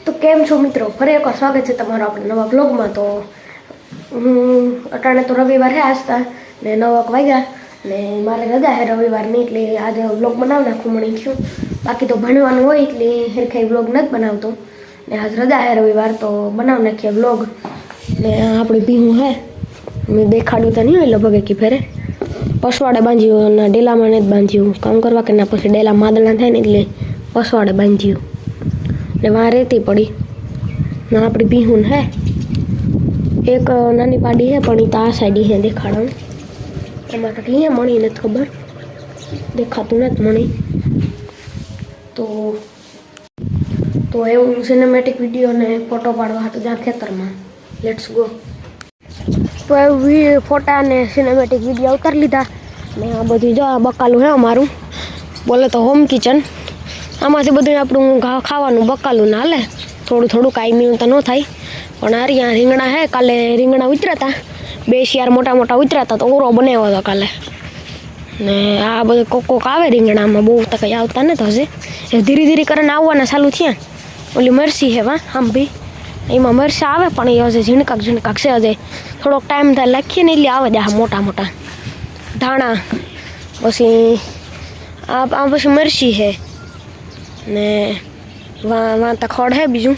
તો કેમ છો મિત્રો, ફરી એકવાર સ્વાગત છે તમારું આપણે નવા બ્લોગમાં। તો અટાણે તો રવિવાર હે આજતા ને 9 વાગ્યા ને મારે રજા હે રવિવારની, એટલે આજે બ્લોગ બનાવી નાખું મળી છું। બાકી તો ભણવાનું હોય એટલે હેરખાઈ બ્લોગ નથી બનાવતો ને આજ રજા હે રવિવાર, તો બનાવી નાખીએ બ્લોગ। ને આપણી ભીહું હે મેં દેખાડ્યું તો નહીં હોય લગભગ કી ફેરે પસવાડે બાંધ્યું ને ડેલામાં નથી બાંધ્યું, કામ કરવા કે ના પછી ડેલા માદળા થાય ને એટલે પસવાડે બાંધ્યું ને वहाँ રહેતી પડી ના આપણી ભીહું હે એક નાની પાડી હે પણ આ સાઈડ હે દેખાડો એમાં તો અહીંયા મણી નથી ખબર દેખાતું નથી મણી। તો એવું સિનેમેટિક વિડીયો ને ફોટો પાડવા હતું જ્યાં ખેતરમાં લેટ્સ ગો। તો એવું ફોટા ને સિનેમેટિક વિડીયો ઉતારી લીધા ને આ બધું જો આ બકાલું હે અમારું, બોલે તો હોમ કિચન। આમાંથી બધું આપણું ખાવાનું બકાલું ના હાલે, થોડું થોડું કાંઈ તો ન થાય પણ આ રહ્યા રીંગણા હે, કાલે રીંગણા ઉતર્યા હતા 2 શિયાર મોટા મોટા ઉતર્યા હતા તો ઓરો બનાવ્યો હતો કાલે ને આ બધું કોક આવે રીંગણામાં, બહુ તો કંઈ આવતા નથી હશે, એ ધીરે ધીરે કરીને આવવાના ચાલુ થયા। ઓલી મરસી હે વા આમ બી એમાં મરસા આવે પણ એ હશે ઝીણકાક છે, હજે થોડોક ટાઈમ થાય લખીએ ને એટલે આવે જાય મોટા મોટા ધાણા। પછી આ પછી મરસી હે ને વાં તો ખડ હે, બીજું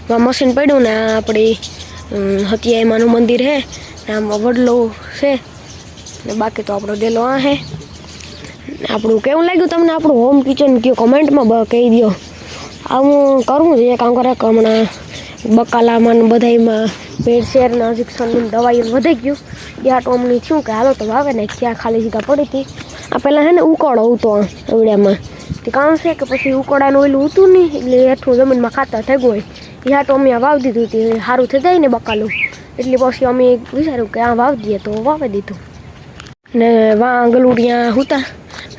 વાં મશીન પડ્યું ને આપણી હતિયાઈમાનું મંદિર હે ને આમાં વડલો છે ને બાકી તો આપણો ડેલો આ હે। આપણું કેવું લાગ્યું તમને આપણું હોમ કિચન કયો કમેન્ટમાં કહી દો। આવું કરવું જોઈએ કામ કરે હમણાં બકાલામાં બધામાં ભેળ શેરના ઇન્જેક્શનની દવાઈ વધી ગયું એ આટો અમને થયું કે હાલો તો વાવે ને ક્યાં ખાલી જગ્યા પડી હતી। આ પહેલાં છે ને ઉકોળો હતો એવડ્યામાં તે કામ છે કે પછી ઉકોડાનું ઓલું હતું નહીં એટલે હેઠું જમીનમાં ખાતર થઈ ગયું હોય એ હાટો અમે વાવી દીધું હતું, સારું થઈ જાય ને બકાલું એટલે પછી અમે વિચાર્યું કે આ વાવી દઈએ તો વાવી દીધું ને વાં ગલુડિયા હતા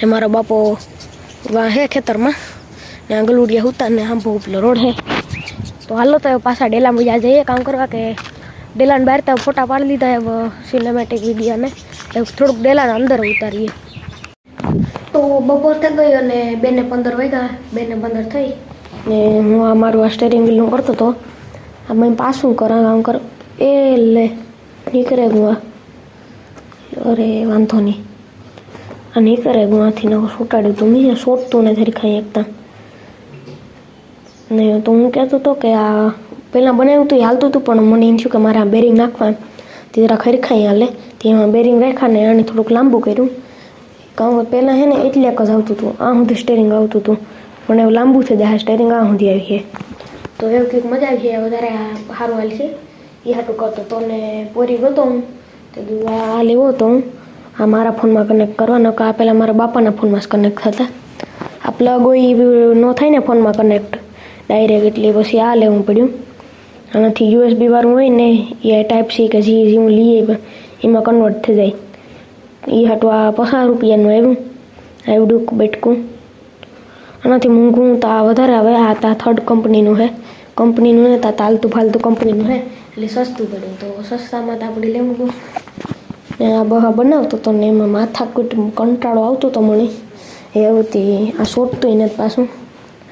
ને મારો બાપો વાં હે ખેતરમાં ને આ ગલુડિયા હતા ને આમ બહુ પેલો રોડ હે। તો હાલો તો પાછા ડેલામાં જ્યાં જઈએ કામ કરવા કે ડેલાને બહાર તો ફોટા પાડી લીધા હવે સિનેમેટિક વિડીયોને થોડુંક ડેલાને અંદર ઉતારીએ। તો બપોર થઈ ગઈ અને 2:15 વાગ્યા, 2:15 થઈ ને હું આ મારું આ સ્ટેરિંગ વ્હીલનું કરતો હતો, આમાં પાછું આમ કર એ લે નીકળે ગુઆ, અરે વાંધો નહીં આ નીકળે ગુઆથી ન છૂટાડ્યું તું મેં છોડતું ને ધરી ખાઈ એકતા ને। તો હું કહેતો હતો કે આ પહેલાં બનાવ્યું હતું એ હાલતું હતું પણ મને એમ થયું કે મારે આ બેરિંગ નાખવા તે જરા ખરીખાઈ હાલે તે એમાં બેરિંગ રાખ્યા ને આને થોડુંક લાંબુ કર્યું કામ પહેલાં હે ને એટલે એક જ આવતું હતું, આ સુધી સ્ટેરિંગ આવતું હતું પણ એવું લાંબુ થઈ જાય સ્ટેરિંગ આ સુધી આવી છે। તો એવું કંઈક મજા આવી છે, વધારે સારું હાલ છે એ હાટું કરતો હતો ને પોરી ગયો હું તો આ લેવો હતો હું આ મારા ફોનમાં કનેક્ટ કરવાનો કે આ પહેલાં મારા બાપાના ફોનમાં જ કનેક્ટ થતા, આ પ્લગ હોય ન થાય ને ફોનમાં કનેક્ટ ડાયરેક્ટ એટલે પછી આ લેવું પડ્યું। આનાથી USB વાળું હોય ને એ ટાઈપ સી કે જે હું લઈએ એમાં કન્વર્ટ થઈ જાય એ હાટું આ 50 રૂપિયાનું આવ્યું આવડું બેટકું। આનાથી મોંઘું તો આ વધારે આવે, આ તા 3rd કંપનીનું હે, કંપનીનું ને તા તાલતું ફાલતું કંપનીનું હે એટલે સસ્તું પડ્યું, તો સસ્તામાં તો આપણે લેવું હતું ને આ બહા બનાવતો હતો ને એમાં માથાકૂટ કંટાળો આવતો હતો મને એવતી આ શોધતું નથી પાછું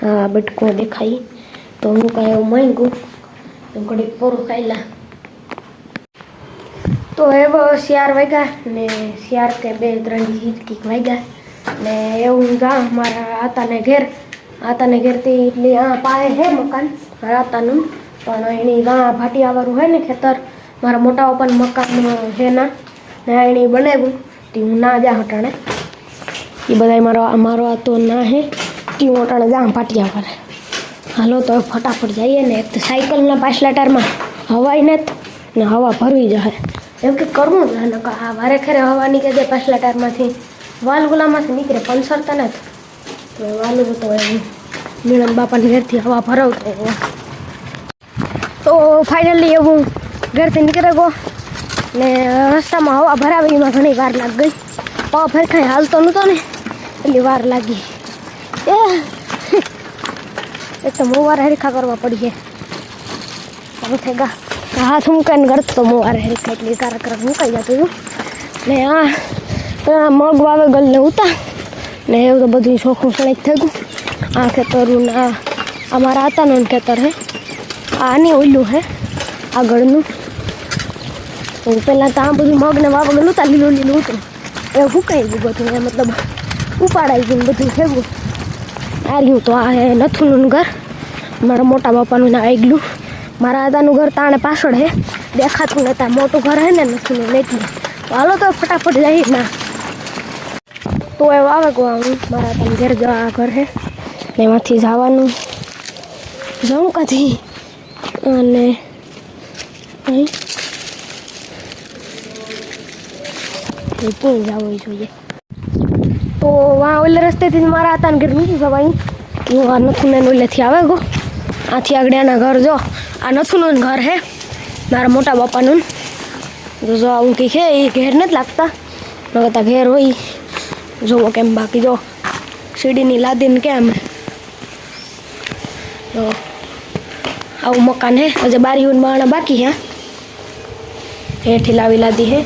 આ બેટકું દેખાય તો હું કાંઈ એવું માંગ્યું તો ઘડીક પૂરું ખાઈલા। તો એવો 4 વાગ્યા ને 4 કે 2-3 કંઈક વાગ્યા ને એવું જા મારા આતાને ઘેરથી એટલે આ પાએ હે મકાન મારા આતાનું પણ એની ગાં ભાટિયાવાળું હે ને ખેતર મારા મોટા પપ્પાનું મકાન હે ના ને એની બનાવ્યું તે હું ના જા હટાણે એ બધા મારો આ તો ના હે તે હું હટાણે જા ભાટિયા કરે। હાલો તો ફટાફટ જઈએ ને એક તો સાયકલના પાછલા ટાયરમાં હવાય નથી ને હવા ભરવી જાય એમ કે કરવું જ ને આ વારે ખેરે હવા નીકળે જાય પાછલા ટાયરમાંથી વાલગુલામાંથી નીકળે પંસરતા નથી તો વાલું તો એવું નીલમ બાપાને ઘેરથી હવા ભરાવતો। તો ફાઇનલી એવું ઘરથી નીકળે ગયો ને રસ્તામાં હવા ભરાવી એમાં ઘણી વાર લાગી ગઈ, પગ ફેરખાઈ હાલતો નહોતો ને એટલી વાર લાગી એક તો મોવારે હરીખા કરવા પડીએ હવે થઈ ગયા હાથ મૂકાઈને કરતો તો મોવારે હરીખા એટલે કાર્યક્રમ મુકાઈ જતું ને આ મગ વાવે ગલને ઉતા ને એવું તો બધું ચોખ્ખું સળેક થઈ ગયું। આ ખેતરું ને અમારા આતાનું ખેતર હે આની ઓલું હે આગળનું. તો પહેલાં તો આ બધું મગને વાવગનું નહોતા, લીલું લીલું હતું એ ફૂંકાઈ ગયું બધું, એ મતલબ ઉપાડાઈ ગયું બધું ભેગું. આ રહ્યું તો આ હે નથુનું ઘર, મારા મોટા બાપાનું ના આગલું. મારા દાદાનું ઘર તાણે પાછળ હે, દેખાતું ને ત્યાં મોટું ઘર હે ને નથુનું એટલે. તો હાલો તો ફટાફટ જાય ના તો એ આવે ગો હું મારા તમે ઘેર જવા આ ઘર હે ને એમાંથી જવાનું જાઉં કાથી અને અહીં ક્યાં જવું જોઈએ. તો વાં ઓલે રસ્તેથી મારા હતા ને ઘર નીકળી જવાય. હું આ નથુને ઓલેથી આવે ગો, આથી આગળ એના ઘર જો આ નથુનું ઘર હે મારા મોટા બાપાનું. જો આવું કંઈક હે એ ઘેર નથી લાગતા, નકરતા ઘેર હોય જોવો કેમ. બાકી જો સીડીની લાદીને કેમ જો આવું મકાન હે. હજે બારીઓને બારણા બાકી હે, હેઠી લાવી લાદી હે,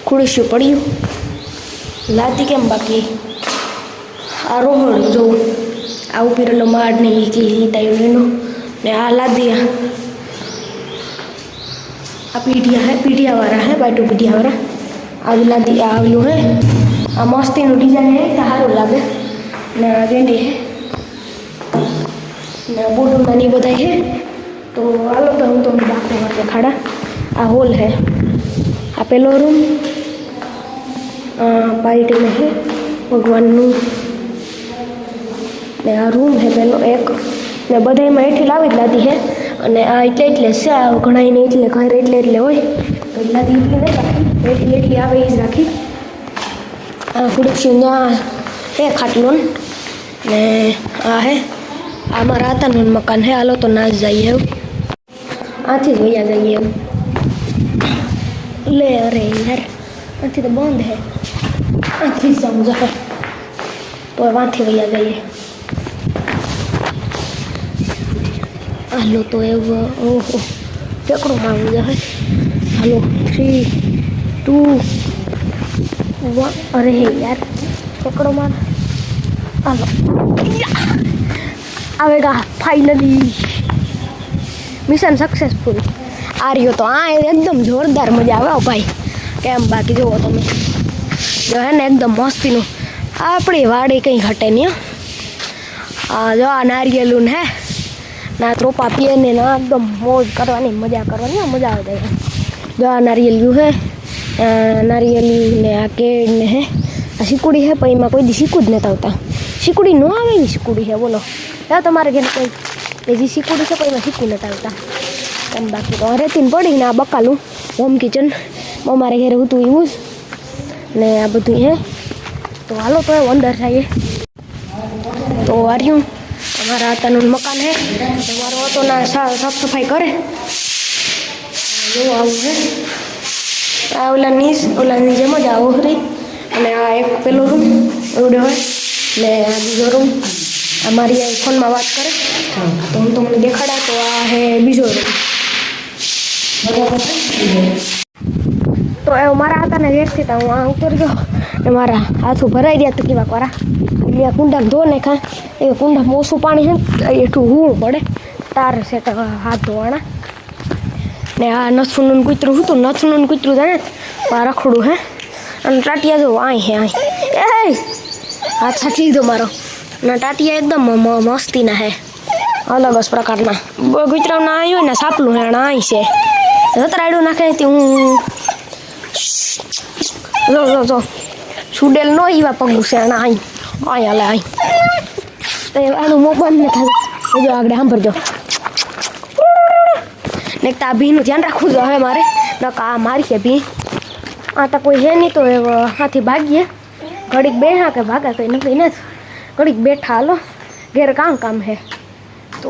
ખુડસ્યું પડ્યું લાદી કેમ બાકી. આ રોહડ જોવું આ ઉપીરેલો માડ ને એ ટાઈમ એનો ને આ લાદી આ પીઢિયા હે, પીઢિયાવાળા હે, બાટુ પીઢિયાવાળા આવી લાદી આવેલું હે. આ મસ્તીનું ડિઝાઇન હે, સારું લાગે ને ગેંડી હે ને બોડું નાની બધા હે. તો હાલો તો હું તમને દાખલો માટે ખાડા. આ હોલ હે, આ પેલો રૂમ પાર્ટીને હે ભગવાનનું ને આ રૂમ હે પેલો એક ને બધામાં હેઠી લાવી જ લાદી હે. અને આ એટલે છે આ ઘણા નહીં એટલે ઘર એટલે હોય તો લાદી એટલી નહીં રાખી, એટલી એટલી આવે એ જ રાખી. આ ખુરશી ત્યાં હે ખાટલું ને આ હે આ મારા આતાનું મકાન હે. હાલો તો ના જ જઈએ એવું, આથી જ વયા જઈએ એમ. લે અરે યાર આથી તો બંધ હે, આથી જ સમજો હે તો વાંથી વયા જઈએ. હાલો તો એવું ઓહો ટેકડો મારવું જાય. હાલો 3, 2, 1 અરે યાર ટેકડો માર. હાલો આવેગા ફાઇનલી મિશન સક્સેસફુલ. આ રહ્યો તો આ એકદમ જોરદાર મજા આવે ભાઈ કેમ. બાકી જુઓ તમે જો હે ને એકદમ મસ્તીનું આપણી વાડી કંઈ ઘટે નહીં. આ જો આ નારિયેલું હે ના ત્રોપા પીએ ને ના એકદમ મોજ કરવાની મજા કરવાની મજા આવે જાય. જો આ નારિયેલું હે, નારિયેલી ને આ કેળ ને હે, આ શીકુડી હે પણ એમાં કોઈ દી શીકું જ નથી આવતા. શીકુડી ન આવે એવી શીકુડી છે બોલો. ત્યાં તમારે ઘેર કોઈ એ જે શીકુડી છે પણ એમાં શીકું નથી આવતા એમ. બાકી તો રેતીને પડીને આ બકાલું હોમ કિચન અમારે ઘેર હતું એવું જ ને આ બધું હે. તો હાલો તો અંદર જઈએ. તો આર્યું અમારા આતાનું મકાન હે, તમારો હતો ના સાફ સફાઈ કરે જેવું આવું હે. આ ઓલાની જેમ જ આ ઓહરી અને આ એક પેલો રૂમ એવડે હોય ને આ બીજો રૂમ. અમારી આ ફોનમાં વાત કરે તો હું તમને દેખાડા. તો આ હે બીજો રૂમ બરાબર. તો એ મારા આતાને ઘેરથી હું આ ઉતરી ગયો ને મારા હાથું ભરાઈ ગયા તો કેવા કરા એટલે કુંડામાં ધો ને ખા એ કુંડામાં ઓછું પાણી છે ને એટલું હૂળ પડે તાર સેટ હાથ ધોવાના. ને આ નથુનું કૂતરું હતું, નથુનું કૂતરું જાણે આ રખડું હે અને ટાટિયા જો આય હે આય એ હાથ સાચી લીધો મારો ના. ટાટિયા એકદમ મસ્તીના હે, અલગ જ પ્રકારના. કૂતરાના આવ્યો ને સાપલું હે આય છે રતરાડું નાખે તે હું જો સુડેલ નો એવા પગું છે આના આય આય હાલે આય તો આનું મોબાઈલ ને થાય જો આગળ સાંભળજો ને. આ ભીનું ધ્યાન રાખવું જોઈએ મારે નકા આ મારી છે ભી. આ તો કોઈ હે નહીં તો એ હાથી ભાગીએ ઘડીક બેઠા કે ભાગા કંઈ નથી ને ઘડીક બેઠા. હાલો ઘેર કામ હે તો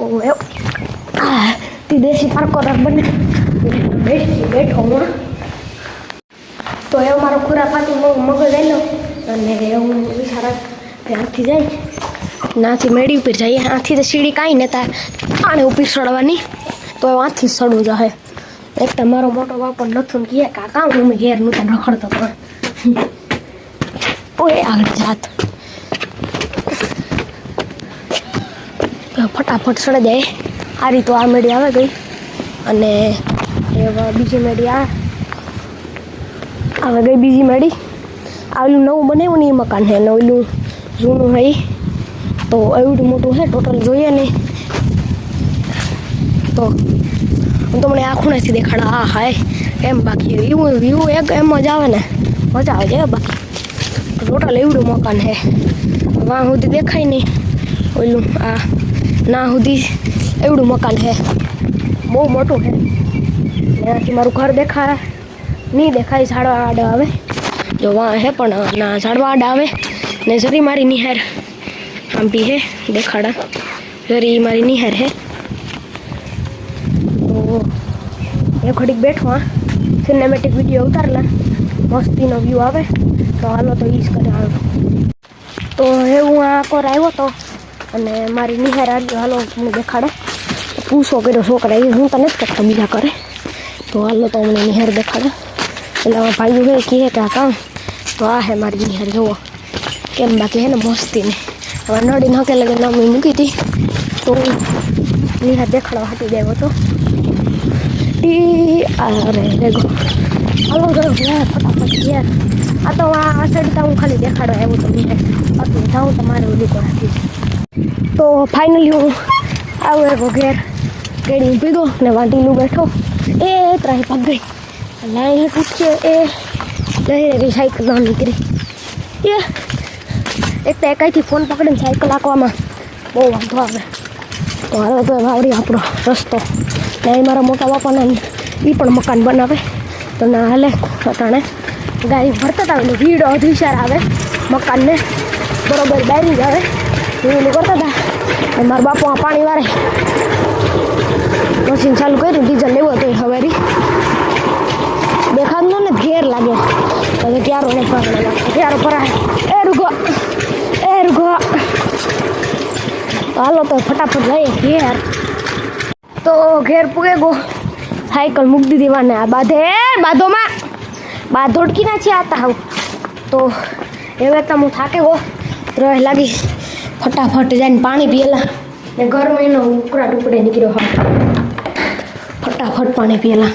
તે દેશી પારકો બને બેઠો હું. તો એવો મારો ખોરાક પાછી મગજ આવેલો અને એવું વિચારા ત્યાંથી જાય નાથી મેળી ઉપર જઈએ. આથી તો સીડી કાંઈ નતા આને ઉપર ચડવાની તો આથી સડવું જાય. એક તો મારો મોટો બાપો નથું કહે કાકા હું ઘેર નહોતા રખડતો પણ ઓય આગળ જાત ફટાફટ સડે જાય આ રીતો આ મેળી આવે ગઈ અને બીજી મેળી આવે ગઈ બીજી મેળી. આવેલું નવું બનાવ્યું ને એ મકાન છે ને ઓલું જૂનું છે તો એવડું મોટું છે ટોટલ જોઈએ ને તો હું તમને આ ખૂણેથી દેખાડા હા હાય એમ બાકી એવું વ્યૂ એક એમ જ આવે ને મજા આવે છે બાકી ટોટલ એવડું મકાન છે વાં સુધી દેખાય નહીં ઓલું આ ના સુધી એવડું મકાન છે બહુ મોટું છે એનાથી મારું ઘર દેખાય નહીં દેખાય ઝાડવા આડા આવે જો વાં હે પણ ના ઝાડવા આડા આવે ને જરી મારી નિહાર આમ બી હે દેખાડા જરી મારી નિહાર હે તો એ ઘડીક બેઠો હા સિનેમેટિક વિડીયો ઉતારેલા મસ્તીનો વ્યૂ આવે તો હાલો તો ઈ જ કરે હાલો તો એ હું આ કોર આવ્યો તો અને મારી નિહાર આવ્યો હાલો મને દેખાડે પૂછો કર્યો છોકરા એ હું તો નથી કરતો બીજા કરે તો હાલો તો મને નિહાર દેખાડે એટલે અમારા ભાઈઓ હે કહે કે આ કામ તો આ હે મારી નિહાર જુઓ કેમ બાકી હે ને મસ્તીને હવે નડી નાખે લગે નામી મૂકી હતી તો નિહાર દેખાડવા હાટી દેવો તો અરે રેગો હાલો ફટાફટ યાર આ તો આ સાઈડ હું ખાલી દેખાડવા એવું તો નિહાર હતું જાઉં તમારે ઓલું રાખી તો ફાઇનલી હું આવું એક ઘેર કેડી પીધો ને વાંટીલું બેઠો એ ત્રાહી પગ ગઈ લાઈ હે પૂછે એ લઈ રહી સાયકલ ના નીકળી એ એક તો એકાઈથી ફોન પકડીને સાયકલ હાંકવામાં બહુ વાંધો આવે તો હવે તો વાવડી આપણો રસ્તો ને મારા મોટા બાપાના એ પણ મકાન બનાવે તો ના હાલે અટાણે ગાડી ભરતા હતા એટલે ભીડ અધિસાર આવે મકાનને બરોબર બારી જ આવે એવું કરતા હતા અને મારા બાપુ આ પાણી વારે મશીન ચાલુ કર્યું ડીઝલ લેવું હતું હવેરી દેખાડનો ને ઘેર લાગ્યો હવે ક્યારો ને ક્યારો ભરાય એ રૂગો હાલો તો ફટાફટ જઈએ ઘેર તો ઘેર પૂગે ગો સાયકલ મૂકી દીધી વાને આ બાધોમાં બાધોડકી ના છે આતા હું તો હવે તો હું થાકે ગો રહ લાગી ફટાફટ જઈને પાણી પીએલા ને ઘરમાં એનો ઉકળા ટુકડે નીકળ્યો હા ફટાફટ પાણી પીએલા